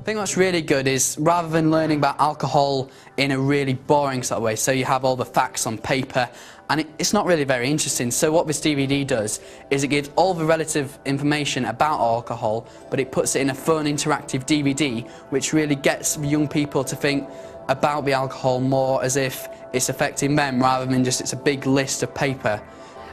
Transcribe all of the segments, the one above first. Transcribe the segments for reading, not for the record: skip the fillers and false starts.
I think what's really good is, rather than learning about alcohol in a really boring sort of way, so you have all the facts on paper, and it's not really very interesting. So what this DVD does is it gives all the relative information about alcohol, but it puts it in a fun, interactive DVD, which really gets young people to think about the alcohol more as if it's affecting them, rather than just it's a big list of paper.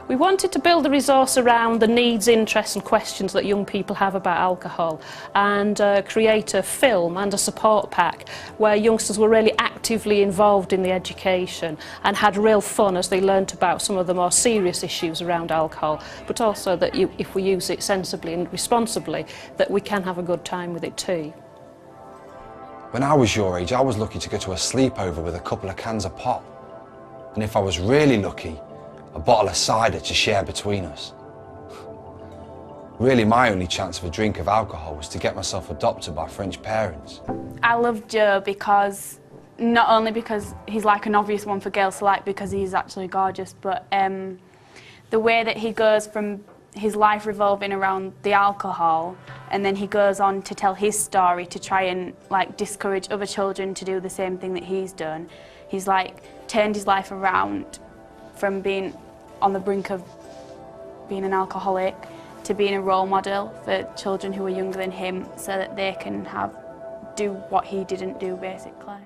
We wanted to build the resource around the needs, interests and questions that young people have about alcohol, and create a film and a support pack where youngsters were really actively involved in the education and had real fun as they learnt about some of the more serious issues around alcohol, but also that if we use it sensibly and responsibly, that we can have a good time with it too. When I was your age, I was lucky to go to a sleepover with a couple of cans of pop. And if I was really lucky, a bottle of cider to share between us. Really, my only chance of a drink of alcohol was to get myself adopted by French parents. I love Joe because, not only because he's like an obvious one for girls to like because he's actually gorgeous, but the way that he goes from his life revolving around the alcohol, and then he goes on to tell his story to try and like discourage other children to do the same thing that he's done. He's like turned his life around from being on the brink of being an alcoholic to being a role model for children who are younger than him, so that they can do what he didn't do, basically.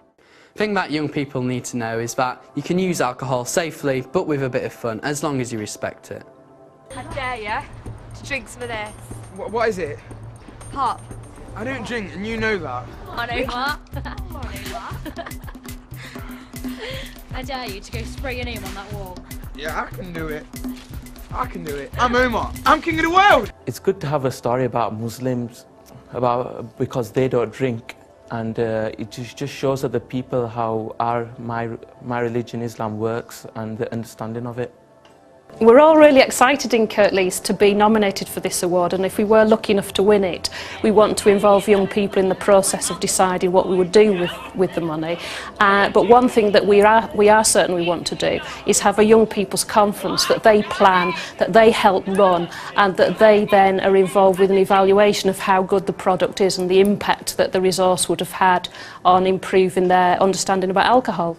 The thing that young people need to know is that you can use alcohol safely, but with a bit of fun, as long as you respect it. I dare you to drink some of this. What is it? Pop. I don't drink, and you know that. I know that. I dare you to go spray your name on that wall. Yeah, I can do it. I can do it. I'm Omar. I'm king of the world. It's good to have a story about Muslims, because they don't drink, and it just shows other people how my religion, Islam, works and the understanding of it. We're all really excited in Kirklees to be nominated for this award, and if we were lucky enough to win it, we want to involve young people in the process of deciding what we would do with the money. But one thing that we are certain we want to do is have a young people's conference that they plan, that they help run, and that they then are involved with an evaluation of how good the product is and the impact that the resource would have had on improving their understanding about alcohol.